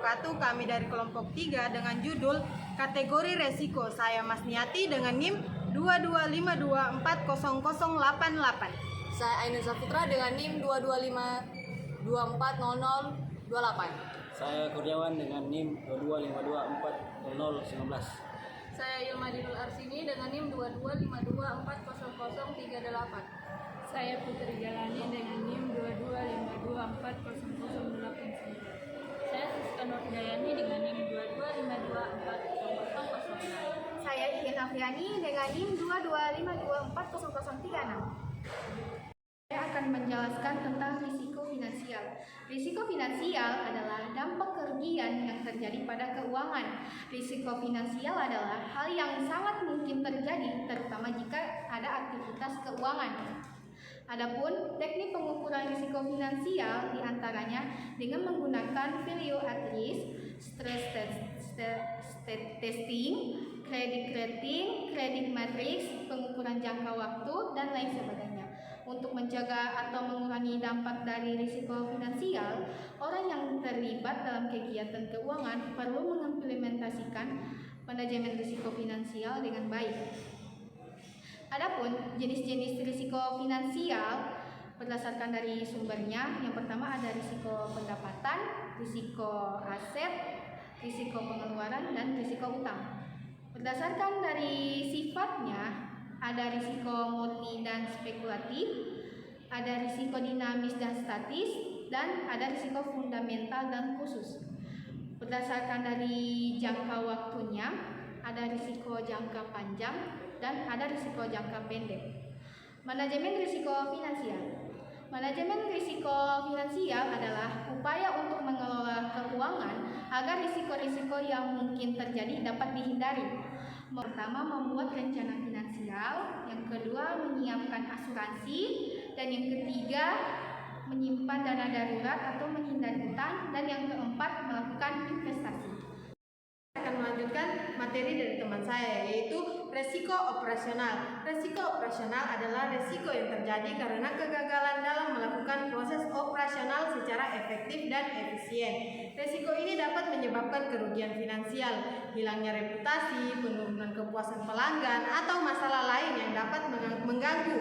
wabarakatuh. Kami dari kelompok 3 dengan judul kategori resiko. Saya Mas Niati dengan NIM 2252400088. Saya Ainun Saputra dengan NIM 225240028. Saya Kurniawan dengan NIM 22524019. Saya Ilma Dinul Arsini dengan NIM 225240038. Saya Putri Jalani dengan NIM 225240089. Saya Siska Nurdayani dengan NIM 225240009. Saya Iin Afriani dengan NIM 225240036. Saya akan menjelaskan tentang risiko finansial. Risiko finansial adalah dampak kerugian yang terjadi pada keuangan. Risiko finansial adalah hal yang sangat mungkin terjadi, terutama jika ada aktivitas keuangan. Adapun teknik pengukuran risiko finansial diantaranya dengan menggunakan value at risk, stress testing, credit rating, credit matrix, pengukuran jangka waktu, dan lain sebagainya. Untuk menjaga atau mengurangi dampak dari risiko finansial, orang yang terlibat dalam kegiatan keuangan perlu mengimplementasikan manajemen risiko finansial dengan baik. Adapun jenis-jenis risiko finansial berdasarkan dari sumbernya, yang pertama ada risiko pendapatan, risiko aset, risiko pengeluaran, dan risiko utang. Berdasarkan dari sifatnya, ada risiko murni dan spekulatif, ada risiko dinamis dan statis, dan ada risiko fundamental dan khusus. Berdasarkan dari jangka waktunya, ada risiko jangka panjang dan ada risiko jangka pendek. Manajemen risiko finansial. Manajemen risiko finansial adalah upaya untuk mengelola keuangan agar risiko-risiko yang mungkin terjadi dapat dihindari. Pertama, membuat rencana finansial, yang kedua, menyiapkan asuransi, dan yang ketiga, menyimpan dana darurat atau menghindari utang, dan yang keempat, melakukan investasi. Saya akan melanjutkan materi dari teman saya, yaitu resiko operasional. Resiko operasional adalah resiko yang terjadi karena kegagalan dalam melakukan proses operasional secara efektif dan efisien. Resiko ini dapat menyebabkan kerugian finansial, hilangnya reputasi, penurunan kepuasan pelanggan, atau masalah lain yang dapat mengganggu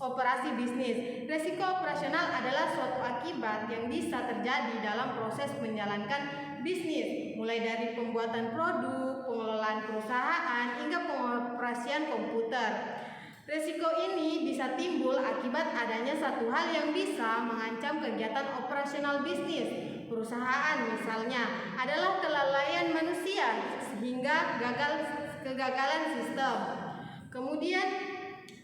operasi bisnis. Resiko operasional adalah suatu akibat yang bisa terjadi dalam proses menjalankan bisnis, mulai dari pembuatan produk, pengelolaan perusahaan, hingga pengoperasian komputer. Resiko ini bisa timbul akibat adanya satu hal yang bisa mengancam kegiatan operasional bisnis. Perusahaan misalnya adalah kelalaian manusia sehingga kegagalan sistem. Kemudian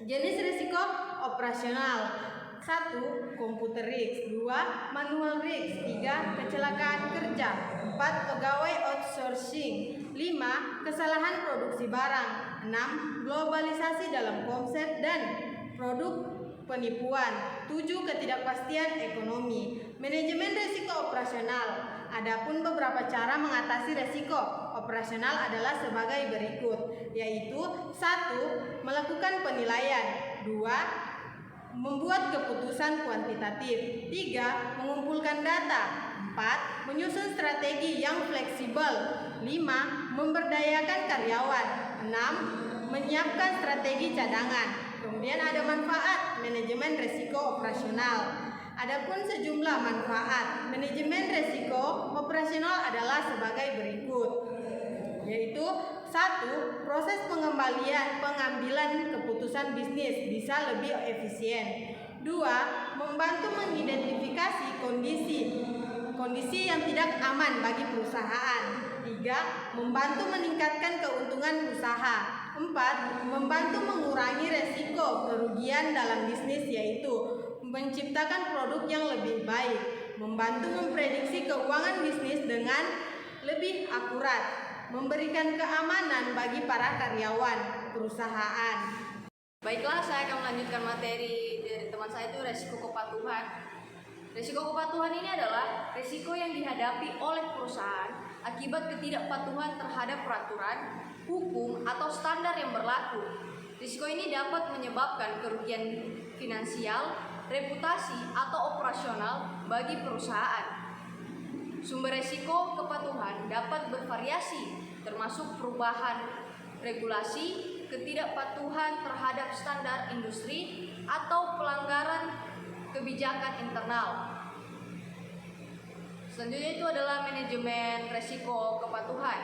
jenis risiko operasional: 1. Komputer risk, 2. Manual risk, 3. Kecelakaan kerja, 4. Pegawai outsourcing, 5. Kesalahan produksi barang, 6. Globalisasi dalam konsep dan produk penipuan, 7. Ketidakpastian ekonomi. Manajemen risiko operasional. Adapun beberapa cara mengatasi risiko operasional adalah sebagai berikut, yaitu 1. Melakukan penilaian, 2. Membuat keputusan kuantitatif, 3. Mengumpulkan data, 4. Menyusun strategi yang fleksibel, 5. Memberdayakan karyawan, 6. Menyiapkan strategi cadangan. Kemudian ada manfaat manajemen risiko operasional. Adapun sejumlah manfaat manajemen risiko operasional adalah sebagai berikut, yaitu 1. Proses pengambilan keputusan bisnis bisa lebih efisien. 2. Membantu mengidentifikasi kondisi yang tidak aman bagi perusahaan. 3. Membantu meningkatkan keuntungan usaha. 4. Membantu mengurangi resiko kerugian dalam bisnis, yaitu menciptakan produk yang lebih baik, membantu memprediksi keuangan bisnis dengan lebih akurat, memberikan keamanan bagi para karyawan perusahaan. Baiklah, saya akan melanjutkan materi dari teman saya, itu resiko kepatuhan. Resiko kepatuhan ini adalah resiko yang dihadapi oleh perusahaan akibat ketidakpatuhan terhadap peraturan, hukum, atau standar yang berlaku. Risiko ini dapat menyebabkan kerugian finansial, reputasi, atau operasional bagi perusahaan. Sumber resiko kepatuhan dapat bervariasi, termasuk perubahan regulasi, ketidakpatuhan terhadap standar industri, atau pelanggaran kebijakan internal. Selanjutnya itu adalah manajemen resiko kepatuhan.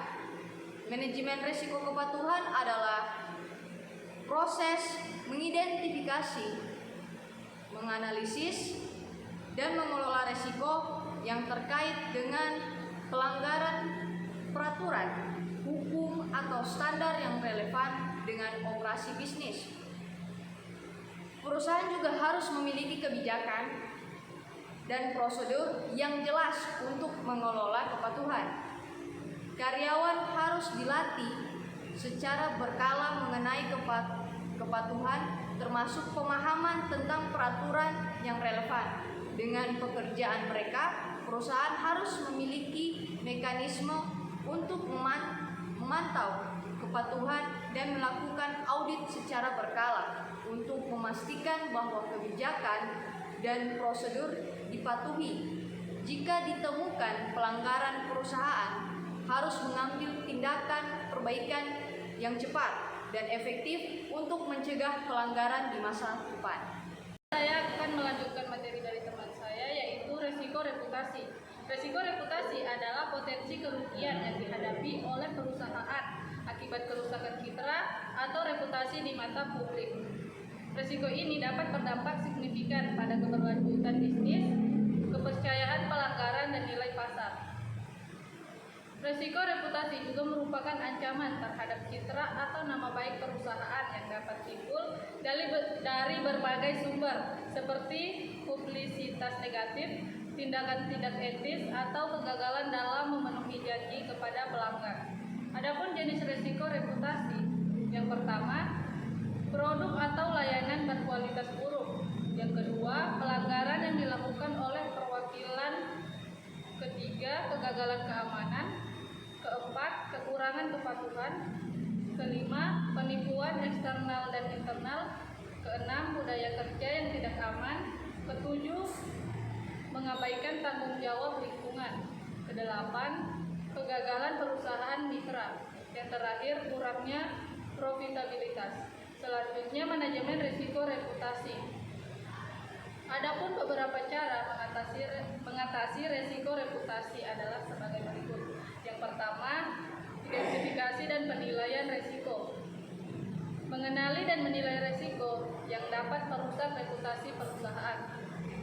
Manajemen resiko kepatuhan adalah proses mengidentifikasi, menganalisis, dan mengelola resiko yang terkait dengan pelanggaran peraturan, hukum, atau standar yang relevan dengan operasi bisnis. Perusahaan juga harus memiliki kebijakan dan prosedur yang jelas untuk mengelola kepatuhan. Karyawan harus dilatih secara berkala mengenai kepatuhan, termasuk pemahaman tentang peraturan yang relevan. Dengan pekerjaan mereka, perusahaan harus memiliki mekanisme untuk memantau kepatuhan dan melakukan audit secara berkala untuk memastikan bahwa kebijakan dan prosedur dipatuhi. Jika ditemukan pelanggaran, perusahaan harus mengambil tindakan perbaikan yang cepat dan efektif untuk mencegah pelanggaran di masa depan. Saya akan melanjutkan materi dari teman saya, yaitu resiko reputasi. Resiko reputasi adalah potensi kerugian yang dihadapi oleh perusahaan akibat kerusakan citra atau reputasi di mata publik. Resiko ini dapat berdampak signifikan pada keberlanjutan bisnis, kepercayaan pelanggaran, dan nilai pasar. Resiko reputasi juga merupakan ancaman terhadap citra atau nama baik perusahaan yang dapat timbul dari berbagai sumber seperti publisitas negatif, tindakan tidak etis, atau kegagalan dalam memenuhi janji kepada pelanggan. Adapun jenis resiko reputasi, yang pertama, produk atau layanan berkualitas buruk. Yang kedua, pelanggaran yang dilakukan oleh perwakilan. Ketiga, kegagalan keamanan. Keempat, kekurangan kepatuhan. Kelima, penipuan eksternal dan internal. Keenam, budaya kerja yang tidak aman. Ketujuh, mengabaikan tanggung jawab lingkungan. Kedelapan, kegagalan perusahaan mitra. Yang terakhir, kurangnya profitabilitas. Selanjutnya, manajemen risiko reputasi. Adapun beberapa cara mengatasi resiko reputasi adalah sebagai berikut. Yang pertama, identifikasi dan penilaian resiko. Mengenali dan menilai resiko yang dapat merusak reputasi perusahaan.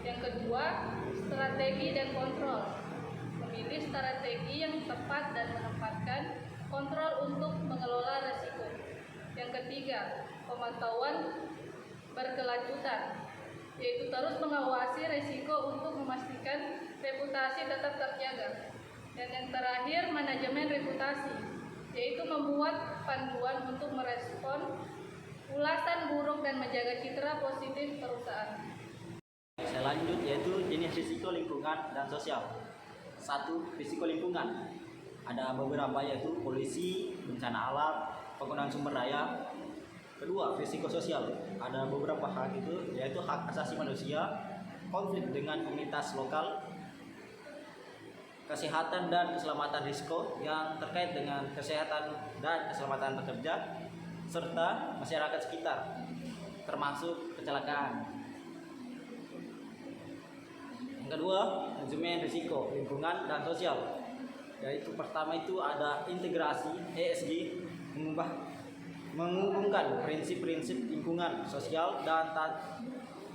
Yang kedua, strategi dan kontrol. Memilih strategi yang tepat dan menempatkan kontrol untuk mengelola resiko. Yang ketiga, pemantauan berkelanjutan, yaitu terus mengawasi resiko untuk memastikan reputasi tetap terjaga. Dan yang terakhir, manajemen reputasi, yaitu membuat panduan untuk merespon ulasan buruk dan menjaga citra positif perusahaan. Saya lanjut, yaitu jenis risiko lingkungan dan sosial. 1. Risiko lingkungan. Ada beberapa, yaitu polusi, bencana alam, penggunaan sumber daya. Kedua, risiko sosial. Ada beberapa hal itu, yaitu hak asasi manusia, konflik dengan komunitas lokal, kesehatan dan keselamatan risiko yang terkait dengan kesehatan dan keselamatan pekerja, serta masyarakat sekitar, termasuk kecelakaan. Yang kedua, manajemen risiko lingkungan dan sosial, yaitu pertama itu ada integrasi ESG, menghubungkan prinsip-prinsip lingkungan, sosial, dan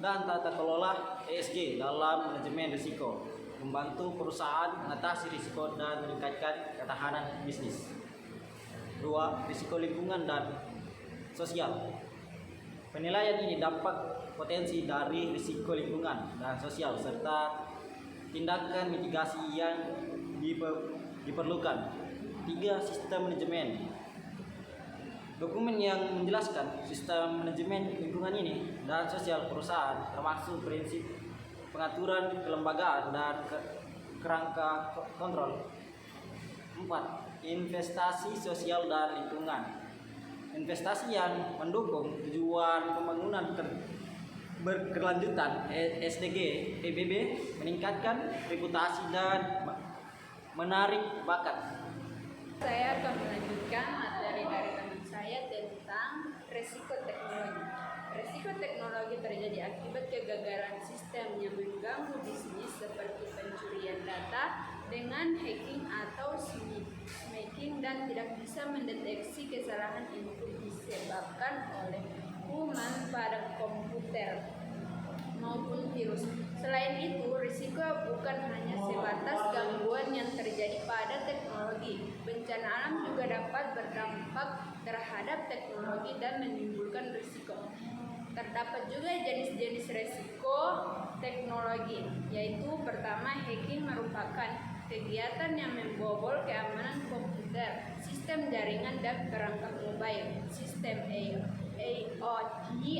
tata kelola ESG dalam manajemen risiko, membantu perusahaan mengatasi risiko dan meningkatkan ketahanan bisnis. 2. Risiko lingkungan dan sosial. Penilaian ini dapat potensi dari risiko lingkungan dan sosial serta tindakan mitigasi yang diperlukan. 3. Sistem manajemen. Dokumen yang menjelaskan sistem manajemen lingkungan ini dan sosial perusahaan, termasuk prinsip pengaturan kelembagaan dan kerangka kontrol. 4. Investasi sosial dan lingkungan. Investasi yang mendukung tujuan pembangunan berkelanjutan SDG PBB, meningkatkan reputasi dan menarik bakat. Saya akan melanjutkan materi dari teman saya tentang resiko teknologi. Resiko teknologi terjadi akibat kegagalan sistem yang mengganggu bisnis seperti pencurian data dengan hacking atau smishing dan tidak bisa mendeteksi kesalahan input disebabkan oleh kuman pada komputer maupun virus. Selain itu, risiko bukan hanya sebatas gangguan yang terjadi pada teknologi. Bencana alam juga dapat berdampak terhadap teknologi dan menimbulkan risiko. Terdapat juga jenis-jenis risiko teknologi, yaitu pertama, hacking merupakan kegiatan yang membobol keamanan komputer, sistem jaringan dan perangkat mobile, sistem IoT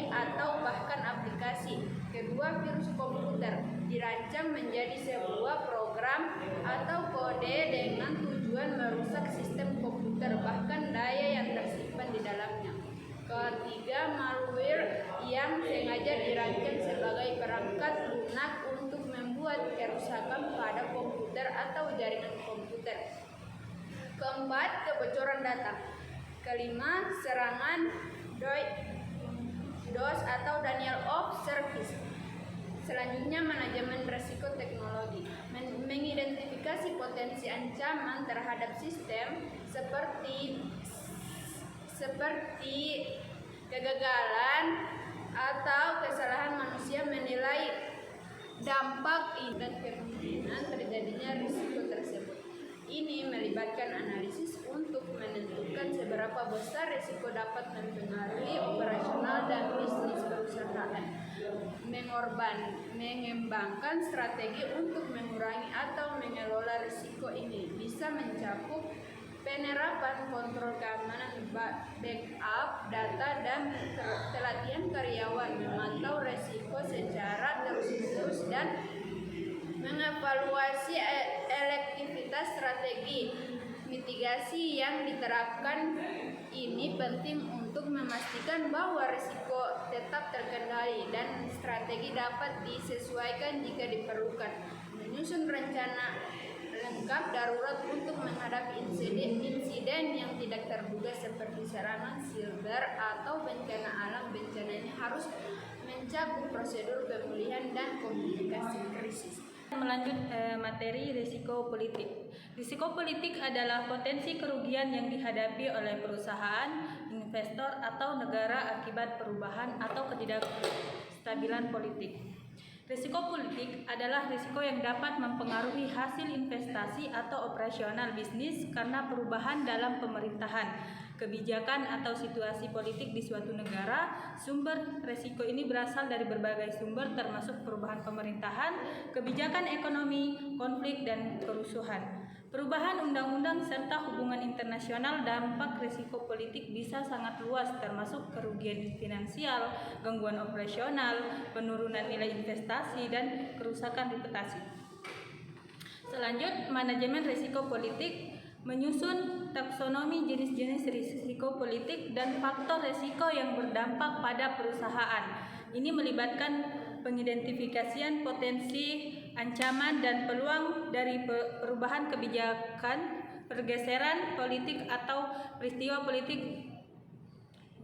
atau bahkan aplikasi. Kedua, virus komputer dirancang menjadi sebuah program atau kode dengan tujuan merusak sistem komputer bahkan daya yang tersimpan di dalamnya. Ketiga, malware yang sengaja dirancang sebagai perangkat lunak untuk membuat kerusakan pada komputer atau jaringan komputer. Keempat, kebocoran data. Kelima, serangan DOS atau denial of service. Selanjutnya, manajemen risiko teknologi. Mengidentifikasi potensi ancaman terhadap sistem seperti kegagalan atau kesalahan manusia, menilai dampak dan kemungkinan terjadinya risiko tersebut. Ini melibatkan analisis untuk menentukan seberapa besar risiko dapat mempengaruhi operasional dan bisnis perusahaan. Mengembangkan strategi untuk mengurangi atau mengelola risiko ini bisa mencakup penerapan kontrol keamanan backup data dan pelatihan karyawan, memantau risiko secara terus-menerus dan mengevaluasi efektivitas strategi mitigasi yang diterapkan. Ini penting untuk memastikan bahwa risiko tetap terkendali dan strategi dapat disesuaikan jika diperlukan. Menyusun rencana lengkap darurat untuk menghadapi insiden yang tidak terduga seperti serangan siber atau bencana alam. Bencana ini harus mencakup prosedur pemulihan dan komunikasi krisis. Melanjut materi risiko politik. Risiko politik adalah potensi kerugian yang dihadapi oleh perusahaan, investor, atau negara akibat perubahan atau ketidakstabilan politik. Risiko politik adalah risiko yang dapat mempengaruhi hasil investasi atau operasional bisnis karena perubahan dalam pemerintahan, kebijakan atau situasi politik di suatu negara. Sumber risiko ini berasal dari berbagai sumber termasuk perubahan pemerintahan, kebijakan ekonomi, konflik, dan kerusuhan. Perubahan undang-undang serta hubungan internasional. Dampak risiko politik bisa sangat luas termasuk kerugian finansial, gangguan operasional, penurunan nilai investasi, dan kerusakan reputasi. Selanjut, manajemen risiko politik menyusun taksonomi jenis-jenis risiko politik dan faktor risiko yang berdampak pada perusahaan. Ini melibatkan pengidentifikasian potensi, ancaman, dan peluang dari perubahan kebijakan, pergeseran politik, atau peristiwa politik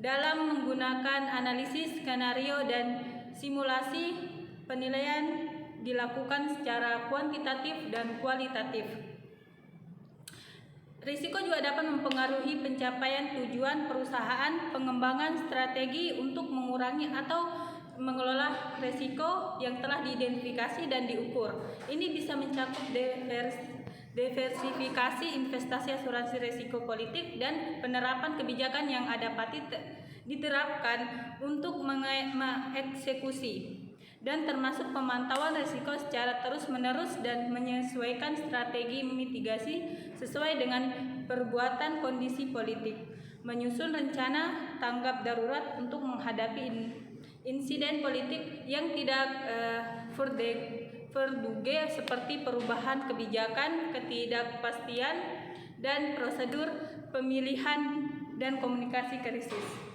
dalam menggunakan analisis skenario dan simulasi. Penilaian dilakukan secara kuantitatif dan kualitatif. Risiko juga dapat mempengaruhi pencapaian tujuan perusahaan, pengembangan strategi untuk mengurangi atau mengelola risiko yang telah diidentifikasi dan diukur. Ini bisa mencakup diversifikasi investasi, asuransi risiko politik, dan penerapan kebijakan yang adaptif diterapkan untuk mengeksekusi, dan termasuk pemantauan risiko secara terus-menerus dan menyesuaikan strategi mitigasi sesuai dengan perbuatan kondisi politik. Menyusun rencana tanggap darurat untuk menghadapi insiden politik yang tidak terduga seperti perubahan kebijakan, ketidakpastian, dan prosedur pemilihan dan komunikasi krisis.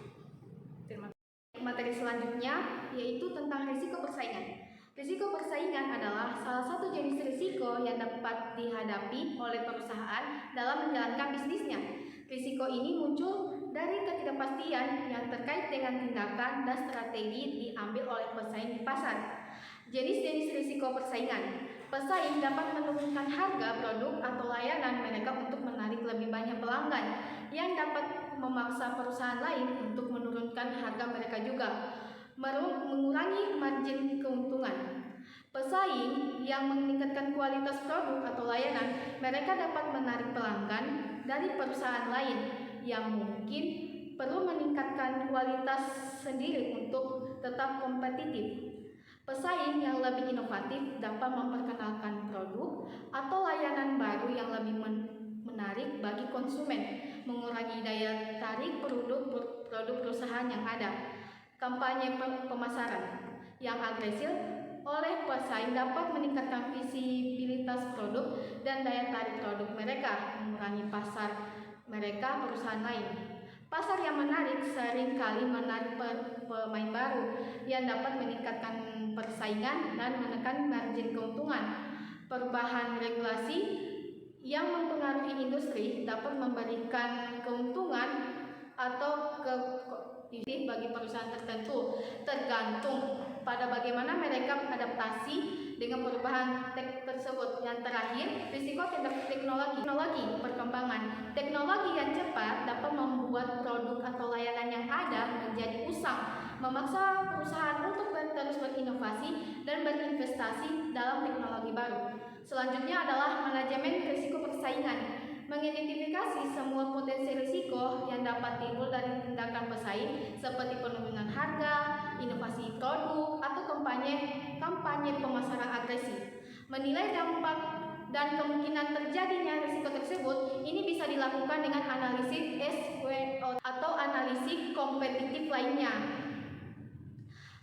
Materi selanjutnya yaitu tentang risiko persaingan. Risiko persaingan adalah salah satu jenis risiko yang dapat dihadapi oleh perusahaan dalam menjalankan bisnisnya. Risiko ini muncul dari ketidakpastian yang terkait dengan tindakan dan strategi diambil oleh pesaing di pasar. Jenis-jenis risiko persaingan. Pesaing dapat menurunkan harga produk atau layanan mereka untuk menarik lebih banyak pelanggan, yang dapat memaksa perusahaan lain untuk menurunkan harga mereka juga, mengurangi margin keuntungan. Pesaing yang meningkatkan kualitas produk atau layanan, mereka dapat menarik pelanggan dari perusahaan lain yang mungkin perlu meningkatkan kualitas sendiri untuk tetap kompetitif. Pesaing yang lebih inovatif dapat memperkenalkan produk atau layanan baru yang lebih menarik bagi konsumen, mengurangi daya tarik produk perusahaan yang ada. Kampanye pemasaran yang agresif oleh pesaing dapat meningkatkan visibilitas produk dan daya tarik produk mereka, mengurangi pasar mereka perusahaan lain. Pasar yang menarik seringkali menarik pemain baru yang dapat meningkatkan persaingan dan menekan margin keuntungan. Perubahan regulasi yang mempengaruhi industri dapat memberikan keuntungan atau kompetitif bagi perusahaan tertentu, tergantung pada bagaimana mereka beradaptasi dengan perubahan tersebut. Yang terakhir, risiko teknologi perkembangan. Teknologi yang cepat dapat membuat produk atau layanan yang ada menjadi usang, memaksa perusahaan untuk terus berinovasi dan berinvestasi dalam teknologi baru. Selanjutnya adalah manajemen risiko persaingan. Mengidentifikasi semua potensi risiko yang dapat timbul dari tindakan pesaing seperti penurunan harga, inovasi produk, atau kampanye pemasaran agresif. Menilai dampak dan kemungkinan terjadinya risiko tersebut ini bisa dilakukan dengan analisis SWOT atau analisis kompetitif lainnya.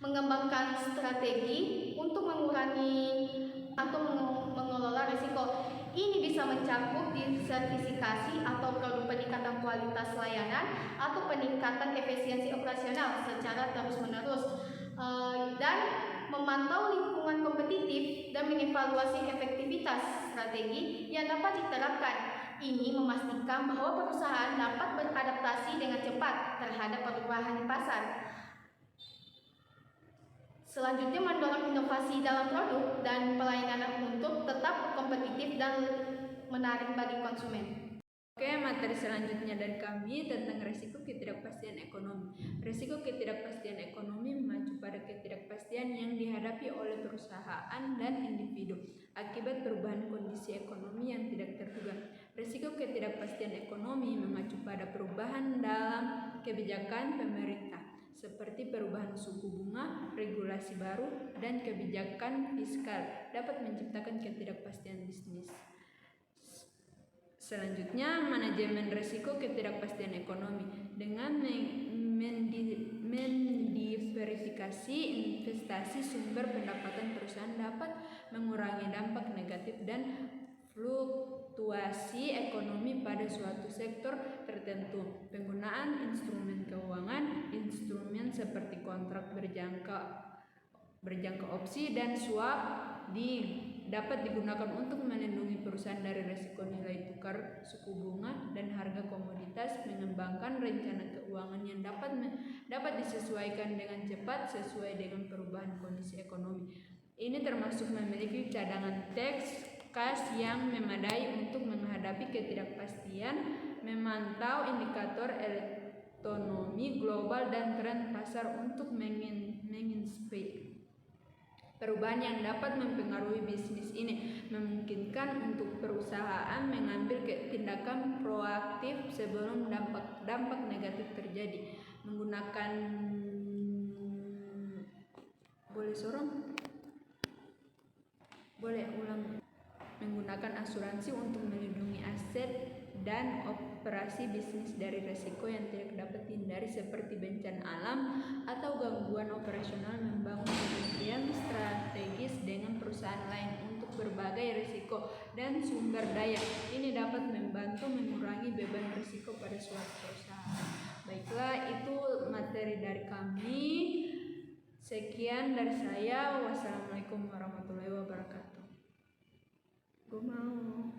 Mengembangkan strategi untuk mengurangi atau mengelola risiko. Ini bisa mencakup sertifikasi atau produk peningkatan kualitas layanan atau peningkatan efisiensi operasional secara terus-menerus, dan memantau lingkungan kompetitif dan mengevaluasi efektivitas strategi yang dapat diterapkan. Ini memastikan bahwa perusahaan dapat beradaptasi dengan cepat terhadap perubahan di pasar. Selanjutnya, mendorong inovasi dalam produk dan pelayanan untuk tetap kompetitif dan menarik bagi konsumen. Oke, materi selanjutnya dari kami tentang risiko ketidakpastian ekonomi. Risiko ketidakpastian ekonomi mengacu pada ketidakpastian yang dihadapi oleh perusahaan dan individu akibat perubahan kondisi ekonomi yang tidak terduga. Risiko ketidakpastian ekonomi mengacu pada perubahan dalam kebijakan pemerintah, seperti perubahan suku bunga, regulasi baru, dan kebijakan fiskal dapat menciptakan ketidakpastian bisnis. Selanjutnya, manajemen risiko ketidakpastian ekonomi dengan mendiversifikasi investasi sumber pendapatan perusahaan dapat mengurangi dampak negatif dan fluktuasi ekonomi pada suatu sektor tertentu. Penggunaan instrumen keuangan, instrumen seperti kontrak berjangka opsi dan swap dapat digunakan untuk melindungi perusahaan dari risiko nilai tukar, suku bunga, dan harga komoditas. Mengembangkan rencana keuangan yang dapat disesuaikan dengan cepat sesuai dengan perubahan kondisi ekonomi. Ini termasuk memiliki cadangan kas yang memadai untuk menghadapi ketidakpastian, memantau indikator ekonomi global dan tren pasar untuk menginspirasi perubahan yang dapat mempengaruhi bisnis. Ini memungkinkan untuk perusahaan mengambil tindakan proaktif sebelum dampak negatif terjadi. Menggunakan asuransi untuk melindungi aset dan operasi bisnis dari risiko yang tidak dapat dihindari seperti bencana alam atau gangguan operasional. Membangun hubungan strategis dengan perusahaan lain untuk berbagai risiko dan sumber daya. Ini dapat membantu mengurangi beban risiko pada suatu perusahaan. Baiklah, itu materi dari kami. Sekian dari saya. Wassalamualaikum Wassalamualaikum warahmatullahi wabarakatuh. Gue mau.